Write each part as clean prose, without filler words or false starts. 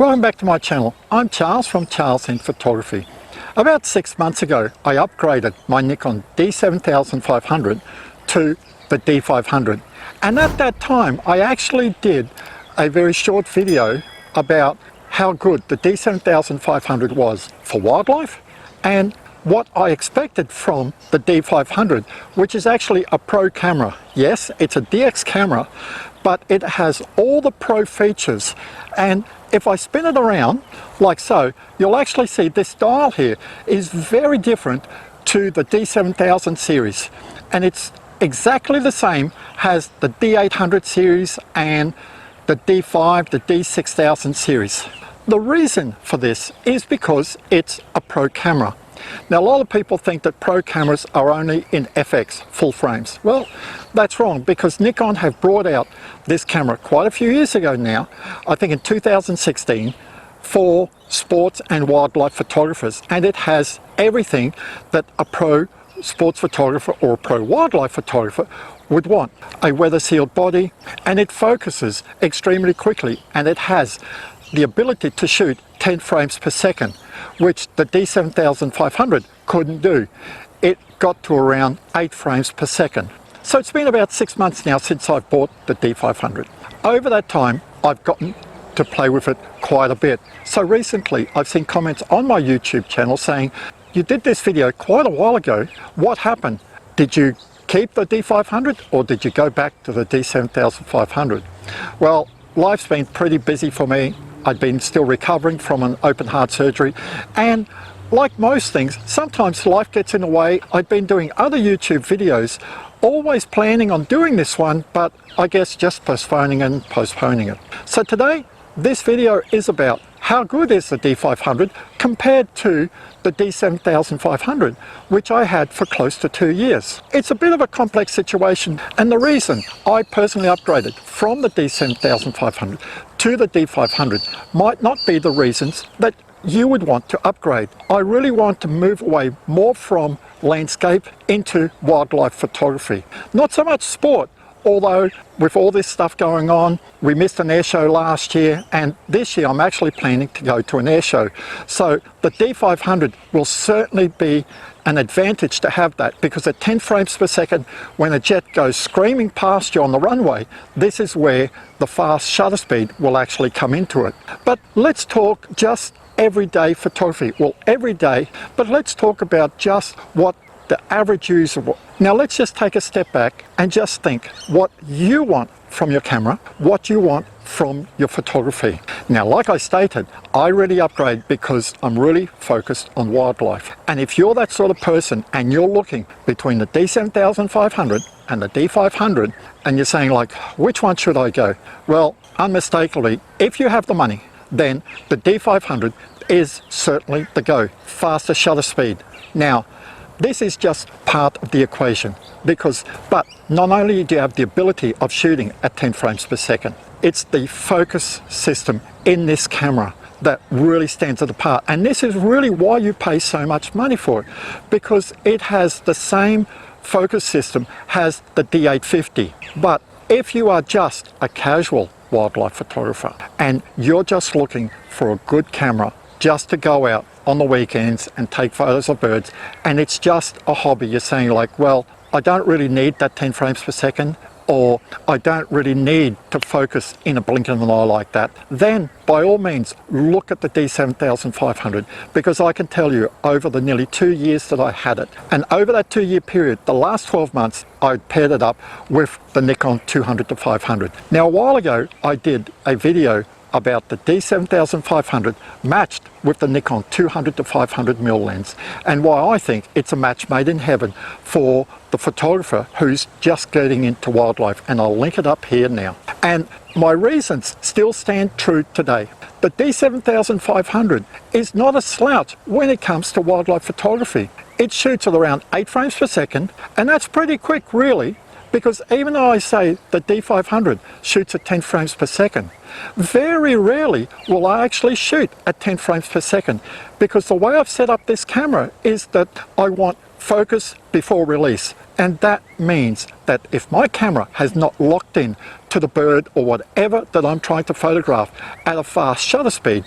Welcome back to my channel. I'm Charles from Charles in Photography. About 6 months ago I upgraded my Nikon D7500 to the D500, and at that time I actually did a very short video about how good the D7500 was for wildlife and what I expected from the D500, which is actually a pro camera. Yes, it's a DX camera, but it has all the pro features, and if I spin it around like so, you'll actually see this dial here is very different to the D7000 series, and it's exactly the same as the D800 series and the D5, the D6000 series. The reason for this is because it's a pro camera. Now, a lot of people think that pro cameras are only in FX, full frames. Well, that's wrong, because Nikon have brought out this camera quite a few years ago now, I think in 2016, for sports and wildlife photographers, and it has everything that a pro sports photographer or a pro wildlife photographer would want. A weather sealed body, and it focuses extremely quickly, and it has the ability to shoot 10 frames per second, which the D7500 couldn't do. It got to around 8 frames per second. So it's been about 6 months now since I've bought the D500. Over that time, I've gotten to play with it quite a bit. So recently, I've seen comments on my YouTube channel saying, "You did this video quite a while ago. What happened? Did you keep the D500 or did you go back to the D7500? Well, life's been pretty busy for me. I'd been still recovering from an open heart surgery, and like most things, sometimes life gets in the way. I'd been doing other YouTube videos, always planning on doing this one, but I guess just postponing and postponing it. So today, this video is about how good is the D500 compared to the D7500, which I had for close to 2 years. It's a bit of a complex situation, and the reason I personally upgraded from the D7500 to the D500 might not be the reasons that you would want to upgrade. I really want to move away more from landscape into wildlife photography. Not so much sport, although with all this stuff going on, we missed an air show last year, and this year I'm actually planning to go to an air show. So the D500 will certainly be an advantage to have that, because at 10 frames per second, when a jet goes screaming past you on the runway, this is where the fast shutter speed will actually come into it. But let's talk just everyday photography. Well, every day, but let's talk about just what the average user. Now let's just take a step back and just think what you want from your camera, what you want from your photography. Now, like I stated, I really upgrade because I'm really focused on wildlife. And if you're that sort of person and you're looking between the D7500 and the D500 and you're saying like, which one should I go? Well, unmistakably, if you have the money, then the D500 is certainly the go. Faster shutter speed. Now, this is just part of the equation, but not only do you have the ability of shooting at 10 frames per second, it's the focus system in this camera that really stands it apart. And this is really why you pay so much money for it, because it has the same focus system as the D850. But if you are just a casual wildlife photographer and you're just looking for a good camera just to go out on the weekends and take photos of birds, and it's just a hobby, you're saying like, well, I don't really need that 10 frames per second, or I don't really need to focus in a blink of an eye like that, then by all means look at the D7500, because I can tell you over the nearly 2 years that I had it, and over that 2-year period, the last 12 months I paired it up with the Nikon 200-500. Now, a while ago I did a video about the D7500 matched with the Nikon 200-500mm lens, and why I think it's a match made in heaven for the photographer who's just getting into wildlife, and I'll link it up here now. And my reasons still stand true today. The D7500 is not a slouch when it comes to wildlife photography. It shoots at around 8 frames per second, and that's pretty quick really, because even though I say the D500 shoots at 10 frames per second, very rarely will I actually shoot at 10 frames per second, because the way I've set up this camera is that I want focus before release, and that means that if my camera has not locked in to the bird or whatever that I'm trying to photograph at a fast shutter speed,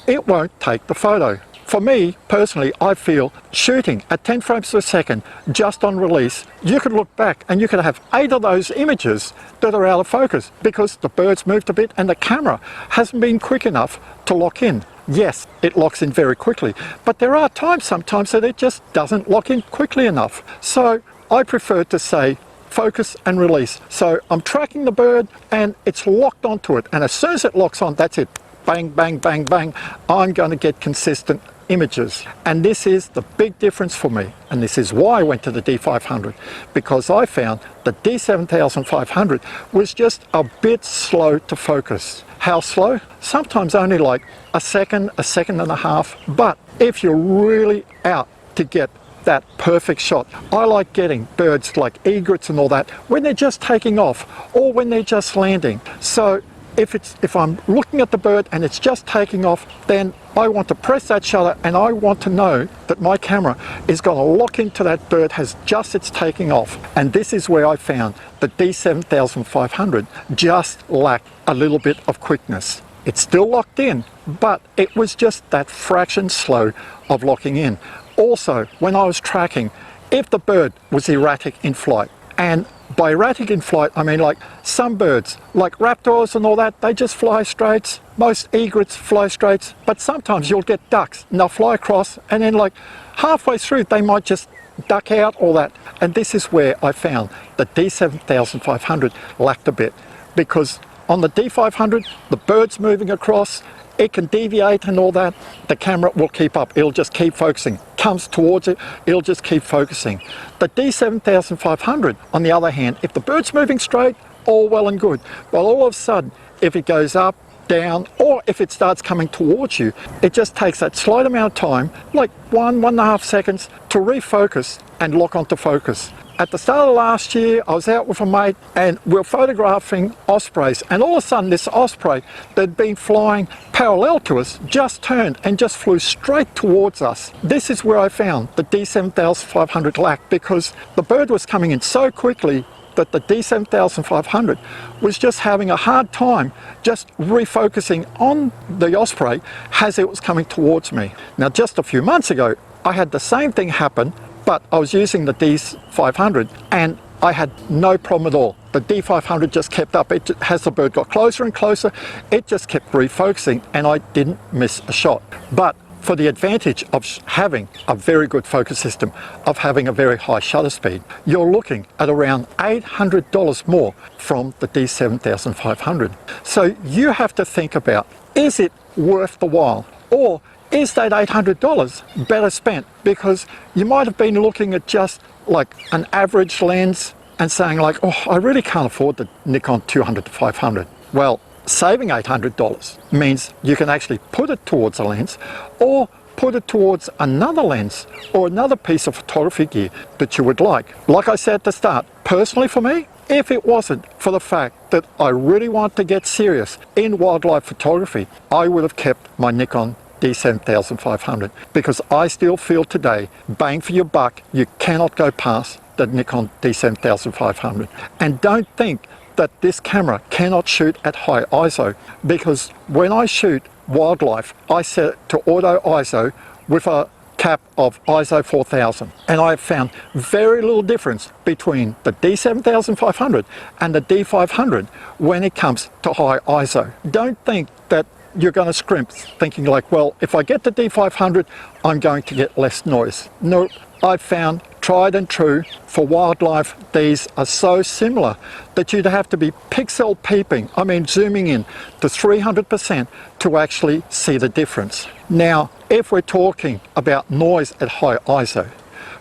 it won't take the photo. For me, personally, I feel shooting at 10 frames per second just on release, you could look back and you could have 8 of those images that are out of focus because the bird's moved a bit and the camera hasn't been quick enough to lock in. Yes, it locks in very quickly, but there are times sometimes that it just doesn't lock in quickly enough. So I prefer to say focus and release. So I'm tracking the bird and it's locked onto it, and as soon as it locks on, that's it. Bang, bang, bang, bang. I'm going to get consistent images. And this is the big difference for me. And this is why I went to the D500, because I found the D7500 was just a bit slow to focus. How slow? Sometimes only like a second and a half. But if you're really out to get that perfect shot, I like getting birds like egrets and all that when they're just taking off or when they're just landing. So if I'm looking at the bird and it's just taking off, then I want to press that shutter and I want to know that my camera is going to lock into that bird as just it's taking off. And this is where I found the D7500 just lacked a little bit of quickness. It's still locked in, but it was just that fraction slow of locking in. Also, when I was tracking, if the bird was erratic in flight, and by erratic in flight, I mean like some birds, like raptors and all that, they just fly straights. Most egrets fly straights, but sometimes you'll get ducks and they'll fly across and then like halfway through they might just duck out, all that. And this is where I found the D7500 lacked a bit, because on the D500, the bird's moving across, it can deviate and all that, the camera will keep up, it'll just keep focusing. Comes towards it, it'll just keep focusing. The D7500, on the other hand, if the bird's moving straight, all well and good. But all of a sudden, if it goes up, down, or if it starts coming towards you, it just takes that slight amount of time, like 1.5 seconds, to refocus and lock onto focus. At the start of last year, I was out with a mate and we were photographing ospreys, and all of a sudden this osprey that had been flying parallel to us just turned and just flew straight towards us. This is where I found the D7500 lacked, because the bird was coming in so quickly that the D7500 was just having a hard time just refocusing on the osprey as it was coming towards me. Now, just a few months ago, I had the same thing happen, but I was using the D500 and I had no problem at all. The D500 just kept up. As the bird got closer and closer, it just kept refocusing and I didn't miss a shot. But for the advantage of having a very good focus system, of having a very high shutter speed, you're looking at around $800 more from the D7500. So you have to think about, is it worth the while? Or is that $800 better spent? Because you might have been looking at just like an average lens and saying like, oh, I really can't afford the Nikon 200-500. Well, saving $800 means you can actually put it towards a lens or put it towards another lens or another piece of photography gear that you would like. Like I said at the start, personally for me, if it wasn't for the fact that I really want to get serious in wildlife photography, I would have kept my Nikon D7500, because I still feel today, bang for your buck, you cannot go past the Nikon D7500. And don't think that this camera cannot shoot at high ISO, because when I shoot wildlife, I set it to auto ISO with a cap of ISO 4000, and I have found very little difference between the D7500 and the D500 when it comes to high ISO. Don't think that you're going to scrimp thinking like, well, if I get the D500, I'm going to get less noise. No, I've found tried and true for wildlife, these are so similar that you'd have to be pixel peeping, I mean zooming in to 300% to actually see the difference. Now, if we're talking about noise at high ISO,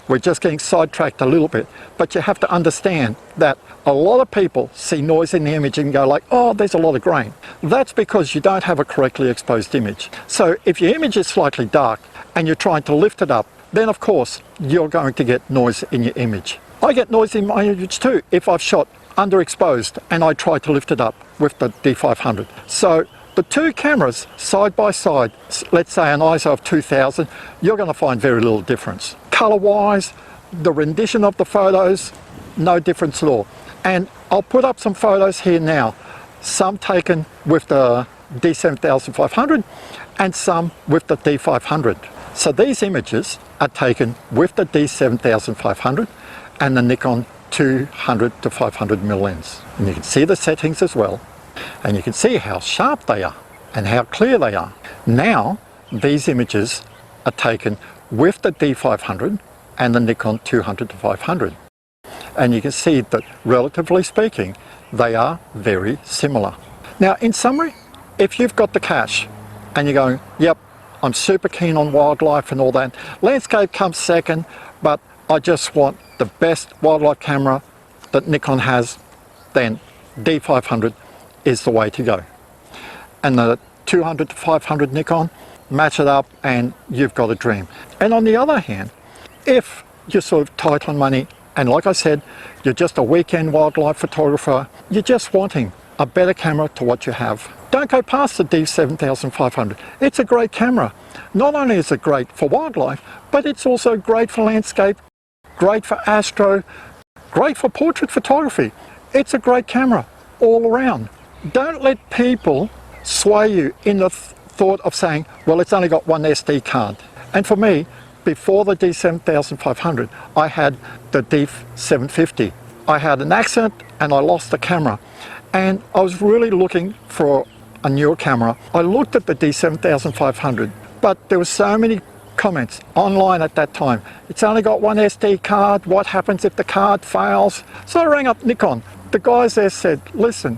we're just getting sidetracked a little bit, but you have to understand that a lot of people see noise in the image and go like, oh, there's a lot of grain. That's because you don't have a correctly exposed image. So if your image is slightly dark and you're trying to lift it up, then of course you're going to get noise in your image. I get noise in my image too if I've shot underexposed and I try to lift it up with the D500. So the two cameras side by side, let's say an ISO of 2000, you're going to find very little difference. Color wise, the rendition of the photos, no difference at all. And I'll put up some photos here now some taken with the D7500 and some with the D500. So these images are taken with the D7500 and the Nikon 200 to 500mm lens. And you can see the settings as well, and you can see how sharp they are and how clear they are. Now these images are taken with the D500 and the Nikon 200 to 500. And you can see that, relatively speaking, they are very similar. Now, in summary, if you've got the cash and you're going, yep, I'm super keen on wildlife and all that, landscape comes second, but I just want the best wildlife camera that Nikon has, then D500 is the way to go. And the 200 to 500 Nikon, match it up and you've got a dream. And on the other hand, if you're sort of tight on money, and like I said, you're just a weekend wildlife photographer, you're just wanting a better camera to what you have, don't go past the D7500. It's a great camera. Not only is it great for wildlife, but it's also great for landscape, great for astro, great for portrait photography. It's a great camera all around. Don't let people sway you in the thought of saying, well, it's only got one SD card. And for me, before the D7500, I had the D750. I had an accident and I lost the camera. And I was really looking for a newer camera. I looked at the D7500, but there were so many comments online at that time. It's only got one SD card. What happens if the card fails? So I rang up Nikon. The guys there said, listen,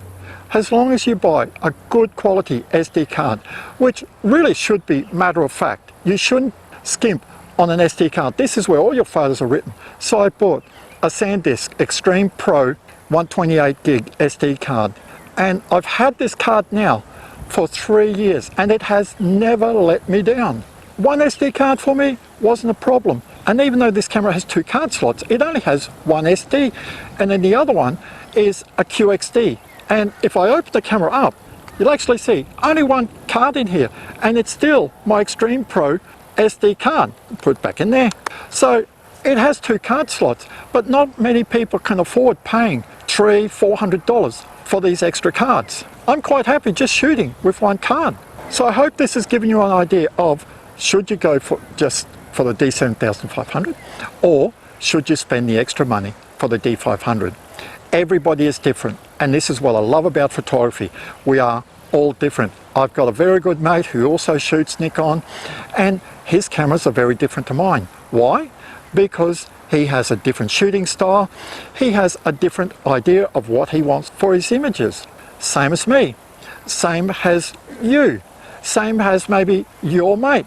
as long as you buy a good quality SD card, which really should be matter of fact, you shouldn't skimp on an SD card. This is where all your photos are written. So I bought a SanDisk Extreme Pro 128 gig SD card, and I've had this card now for 3 years and it has never let me down. One SD card for me wasn't a problem, and even though this camera has 2 card slots, it only has one SD, and then the other one is a QXD. And if I open the camera up, you'll actually see only one card in here, and it's still my Extreme Pro SD card. Put it back in there. So it has 2 card slots, but not many people can afford paying $300–400 for these extra cards. I'm quite happy just shooting with one card. So I hope this has given you an idea of, should you go for just for the D7500, or should you spend the extra money for the D500? Everybody is different, and this is what I love about photography. We are all different. I've got a very good mate who also shoots Nikon, and his cameras are very different to mine. Why? Because he has a different shooting style. He has a different idea of what he wants for his images. Same as me. Same as you. Same as maybe your mate.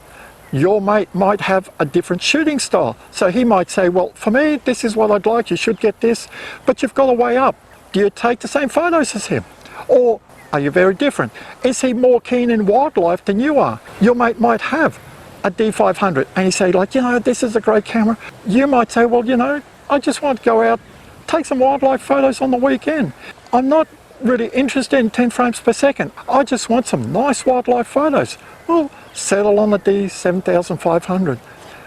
Your mate might have a different shooting style. So he might say, well, for me, this is what I'd like. You should get this. But you've got to weigh up. Do you take the same photos as him? Or are you very different? Is he more keen in wildlife than you are? Your mate might have a D500 and he say, like, you know, this is a great camera. You might say, well, you know, I just want to go out, take some wildlife photos on the weekend. I'm not really interested in 10 frames per second. I just want some nice wildlife photos. Well, settle on the D7500.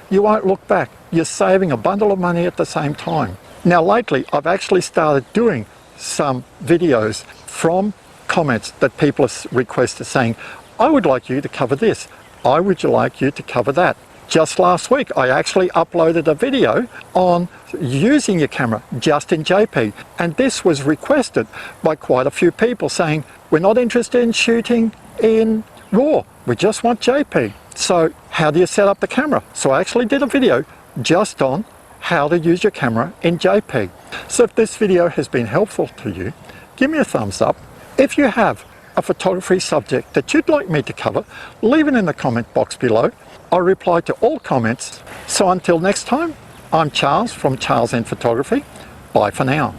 You won't look back. You're saving a bundle of money at the same time. Now lately, I've actually started doing some videos from comments that people have requested, saying, I would like you to cover this. I would like you to cover that. Just last week, I actually uploaded a video on using your camera just in JPEG. And this was requested by quite a few people saying, we're not interested in shooting in RAW, we just want JPEG. So how do you set up the camera? So I actually did a video just on how to use your camera in JPEG. So if this video has been helpful to you, give me a thumbs up. If you have a photography subject that you'd like me to cover, leave it in the comment box below. I reply to all comments. So until next time, I'm Charles from Charles N Photography. Bye for now.